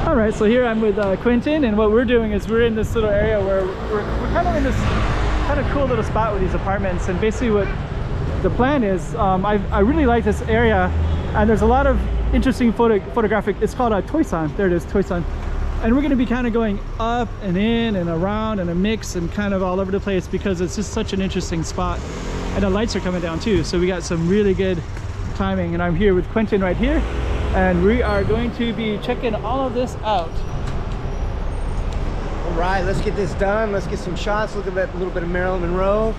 All right, so here I'm with Quentin, and what we're doing is we're in this little area where we're kind of in this kind of cool little spot with these apartments. And basically what the plan is, I really like this area, and there's a lot of interesting photographic. It's called Toi San. There it is, Toi San. And we're going to be kind of going up and in and around and a mix and kind of all over the place because it's just such an interesting spot. And the lights are coming down too, so we got some really good timing. And I'm here with Quentin right here, and we are going to be checking all of this out. All right, let's get this done. Let's get some shots. Look at that little bit of Marilyn Monroe,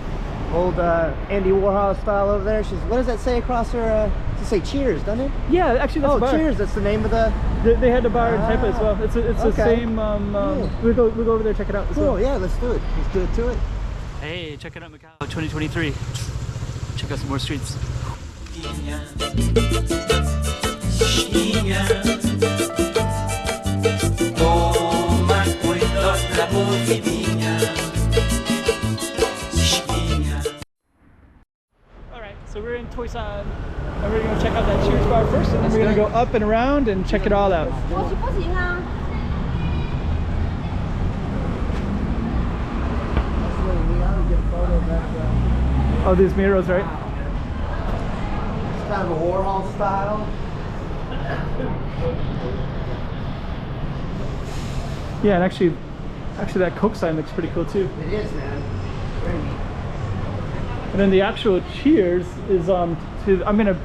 old Andy Warhol style over there. She's, what does that say across her? Does it say Cheers, doesn't it? Yeah, actually that's a bar. Cheers, that's the name of the... They had the bar in Taipei as well. It's the same. We'll go over there, check it out as well. Yeah, let's do it. Let's do it to it. Hey, check it out, Macau 2023. Check out some more streets. Alright, so we're in Toi San, and we're going to check out that Cheers bar first, and then we're going to go up and around and check it all out. Oh, these mirrors, right? It's kind of a Warhol style. Yeah, and actually that Coke sign looks pretty cool too. It is, man. Very neat. And then the actual Cheers is I'm gonna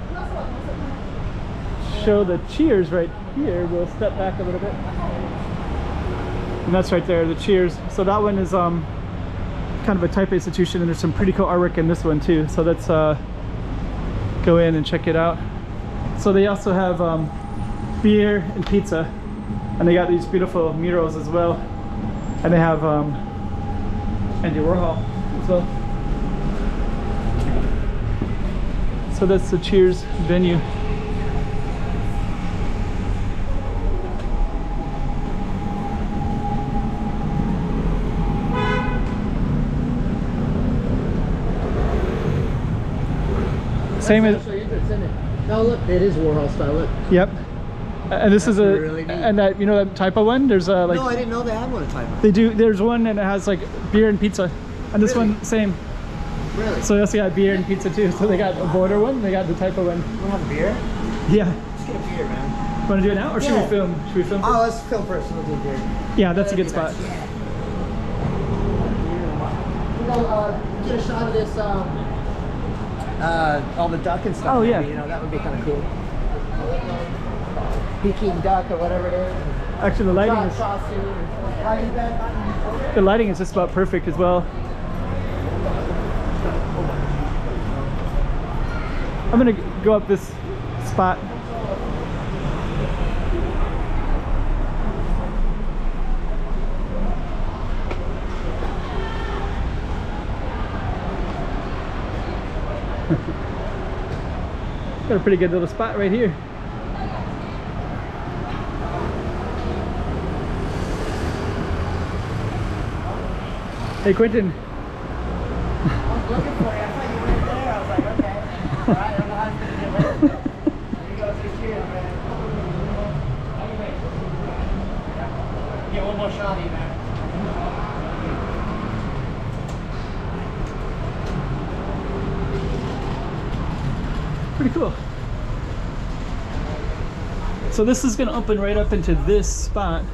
show the Cheers right here. We'll step back a little bit, and that's right there, the Cheers. So that one is kind of a Taipei institution, and there's some pretty cool artwork in this one too. So let's go in and check it out. So they also have beer and pizza, and they got these beautiful murals as well, and they have Andy Warhol as well. So that's the Cheers venue. Same as. No, look, it is Warhol style. Look. Yep. And this is a really neat. And that, you know, that type of one. There's a like. No, I didn't know they had one type of. They do. There's one and it has like beer and pizza, and this Really? one same. Really? So they also got beer and pizza too. So they got a border one. They got the type of one. You want a beer? Yeah. Let's get a beer, man. Want to do it now, or should Yeah. we film? Should we film? Oh, let's film first. We'll do beer. Yeah, that's a good spot. Nice. Yeah. We'll get a shot of this. All the duck and stuff. Oh, yeah. Maybe, you know, that would be kind of cool. Peking duck or whatever it is. Actually, the lighting is. The lighting is just about perfect as well. I'm gonna go up this spot. Got a pretty good little spot right here. Hey, Quentin. I was looking for you. I thought you were there. I was like, okay. All right, I'm not going to get ready. Here you go. Say cheers, man. Get one more shot of you, man. Pretty cool. So this is going to open right up into this spot.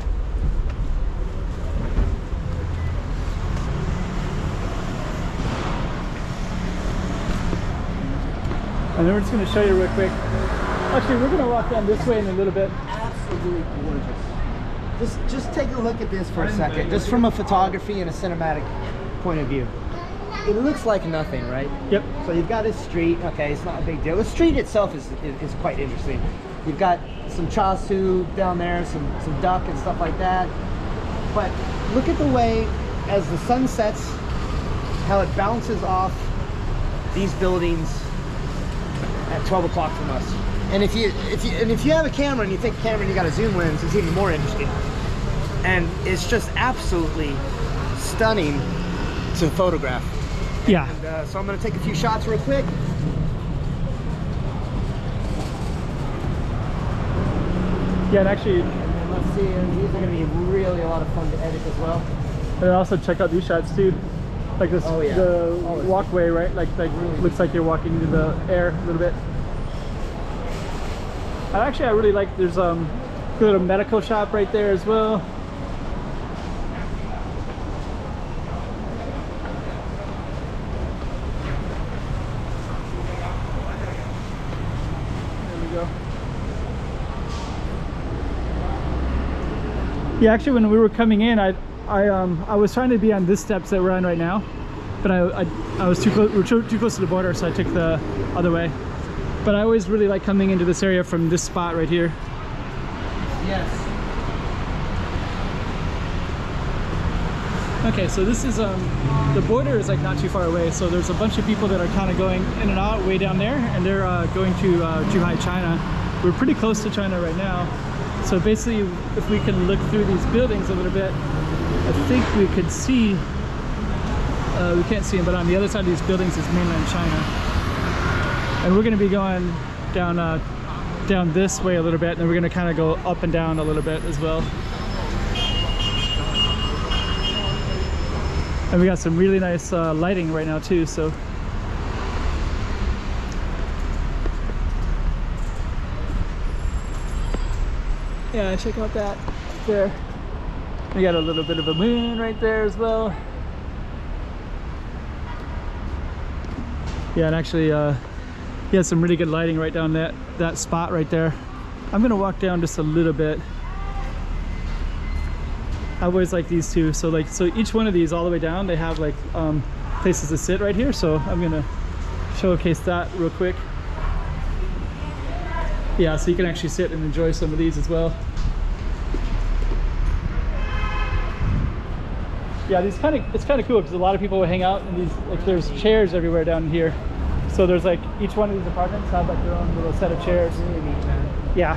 And then we're just going to show you real quick. Actually, we're going to walk down this way in a little bit. Absolutely gorgeous. Just take a look at this for a second, just from a photography and a cinematic point of view. It looks like nothing, right? Yep. So you've got this street. Okay, it's not a big deal. The street itself is quite interesting. You've got some chasu down there, some duck and stuff like that. But look at the way, as the sun sets, how it bounces off these buildings at 12 o'clock from us. And if you have a camera and you think camera and you got a zoom lens, it's even more interesting. And it's just absolutely stunning to photograph. Yeah. And, so I'm going to take a few shots real quick. Yeah, and actually, And then let's see, and these are going to be really a lot of fun to edit as well. And also check out these shots too. Like this, the walkway, right? Like really looks like you're walking into the air a little bit. And actually, I really like. There's a little medical shop right there as well. There we go. Yeah, actually, when we were coming in, I was trying to be on this steps that we're on right now, but I was too close. We were too close to the border, so I took the other way. But I always really like coming into this area from this spot right here. Yes. Okay, so this is the border is like not too far away. So there's a bunch of people that are kind of going in and out way down there, and they're going to Zhuhai, China. We're pretty close to China right now. So basically, if we can look through these buildings a little bit, I think we could see, we can't see them, but on the other side of these buildings is mainland China. And we're going to be going down down this way a little bit, and then we're going to kind of go up and down a little bit as well. And we got some really nice lighting right now too, so. Yeah, check out that there. We got a little bit of a moon right there as well. Yeah, and actually he has some really good lighting right down that spot right there. I'm gonna walk down just a little bit. I always like these two. So each one of these all the way down, they have like places to sit right here. So I'm gonna showcase that real quick. Yeah, so you can actually sit and enjoy some of these as well. Yeah, it's kind of cool because a lot of people will hang out in these, like there's chairs everywhere down here. So there's like, each one of these apartments have like their own little set of chairs. Really neat, man. Yeah.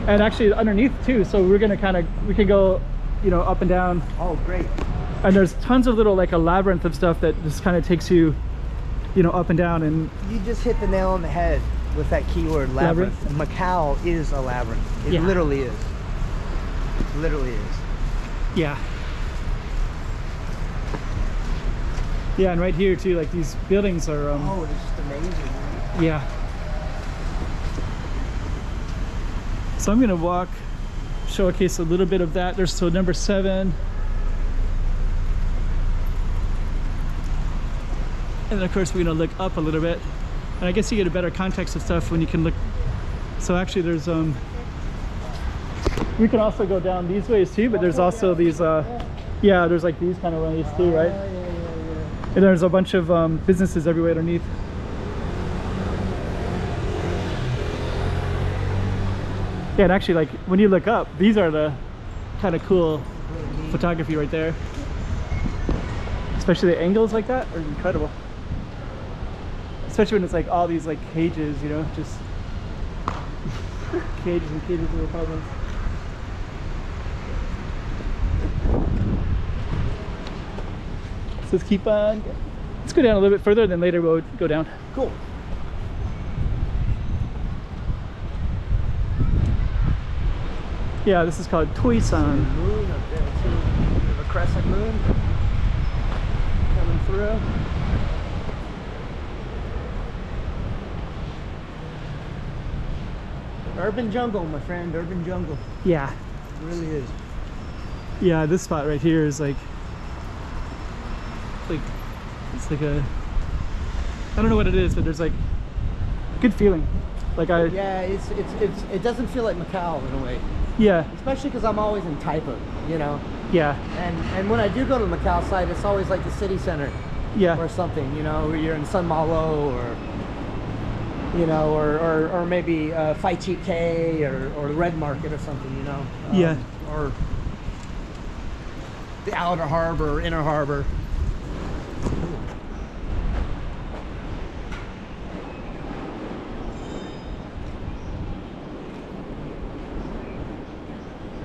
And actually underneath too, so we're gonna we can go, you know, up and down. Oh, great. And there's tons of little, like a labyrinth of stuff that just kind of takes you, you know, up and down. And you just hit the nail on the head with that keyword, labyrinth. Macau is a labyrinth. It literally is. It literally is. Yeah. Yeah, and right here too, like these buildings are oh, it's just amazing, man. Yeah. So I'm gonna showcase a little bit of that. There's still number 7. And then of course we're gonna look up a little bit. And I guess you get a better context of stuff when you can look. So actually there's we can also go down these ways too, but there's also these yeah, there's like these kind of ways too, right? And there's a bunch of businesses everywhere underneath. Yeah, and actually, like when you look up, these are the kind of cool photography right there. Especially the angles like that are incredible. Especially when it's like all these like cages, you know, just cages and cages of apartments. Let's keep on. Let's go down a little bit further, and then later we'll go down. Cool. Yeah, this is called Toi San. Moon up there too. Bit of a crescent moon coming through. Urban jungle, my friend. Urban jungle. Yeah. It really is. Yeah, this spot right here is like it's like a, I don't know what it is, but there's like good feeling. Like yeah, it doesn't feel like Macau in a way. Yeah. Especially because I'm always in Taipa, you know. Yeah. And when I do go to the Macau side, it's always like the city center. Yeah. Or something, you know, where you're in Sun Malo or, you know, or maybe Phai Chi K or the Red Market or something, you know. Yeah. Or the Outer Harbor or Inner Harbor.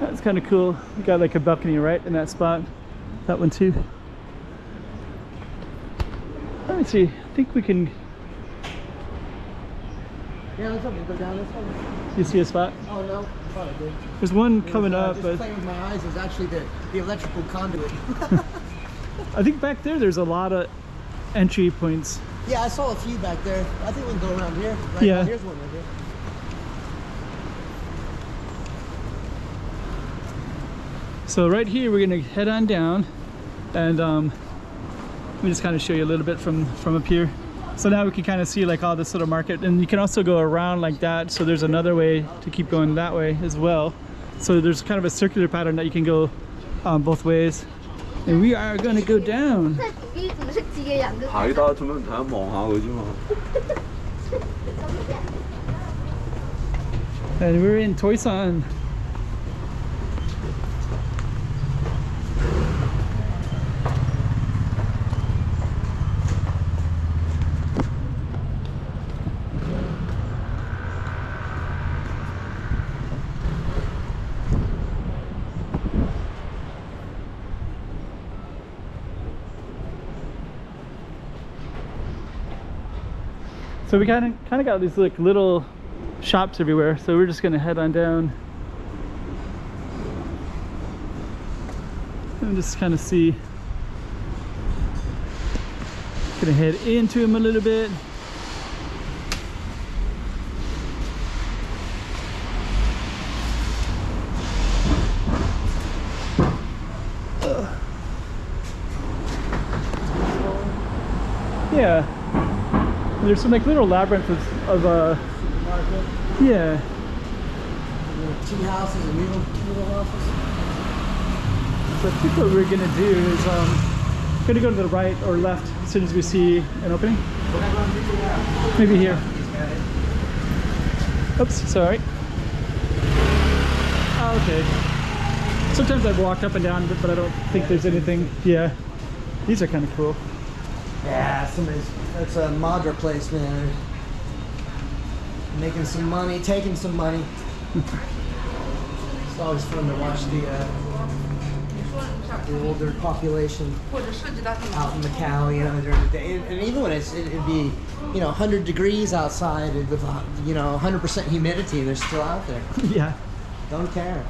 That's kind of cool. We got like a balcony right in that spot. That one too. Let me see. I think we can. Yeah, let's go down this one. You see a spot? Oh no. There's one coming up, just but playing with my eyes is actually the electrical conduit. I think back there's a lot of entry points. Yeah, I saw a few back there. I think we can go around here. Right Yeah. now, here's one right here. So right here we're gonna head on down, and let me just kind of show you a little bit from up here. So now we can kind of see like all this little market, and you can also go around like that. So there's another way to keep going that way as well. So there's kind of a circular pattern that you can go both ways. And we are gonna go down. 睇得做咩唔睇下望下佢啫嘛？ And we're in Toi San. So we kind of got these like little shops everywhere, so we're just gonna head on down and just kind of see. Gonna head into them a little bit. Yeah. There's some like little labyrinth of yeah. Tea houses and little office. So I think what we're gonna do is gonna go to the right or left as soon as we see an opening. Maybe here. Oops, sorry. Oh, okay. Sometimes I've walked up and down, but I don't think there's anything. Yeah, these are kind of cool. Yeah, that's a Madra place, man. Making some money, taking some money. It's always fun to watch the older population out in Macau, you know, during the day. And even when it'd be, you know, 100 degrees outside with, you know, 100% humidity, they're still out there. Yeah. Don't care.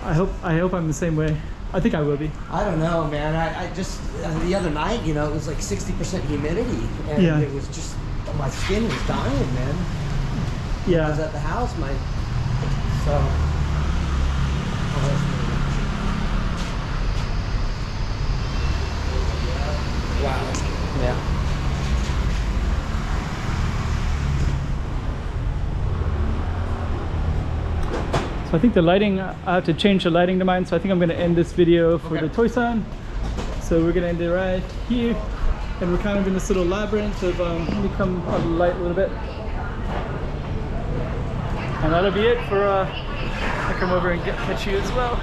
I hope I'm the same way. I think I will be. I don't know, man. I just, the other night, you know, it was like 60% humidity. And Yeah. it was just, my skin was dying, man. I was Yeah. at the house, so. Wow. Yeah. So I think the lighting, I have to change the lighting to mine, so I think I'm going to end this video for the Toi San. So we're going to end it right here, and we're kind of in this little labyrinth of, let me come on the light a little bit. And that'll be it for, I come over and catch you as well.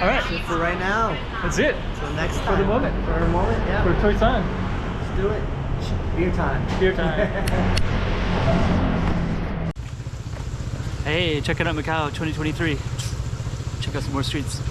All right. That's it for right now. That's it. Till next time. For the moment. For the moment, yeah. For Toi San. Let's do it. Beer time. Beer time. Hey, check it out, Macau 2023. Check out some more streets.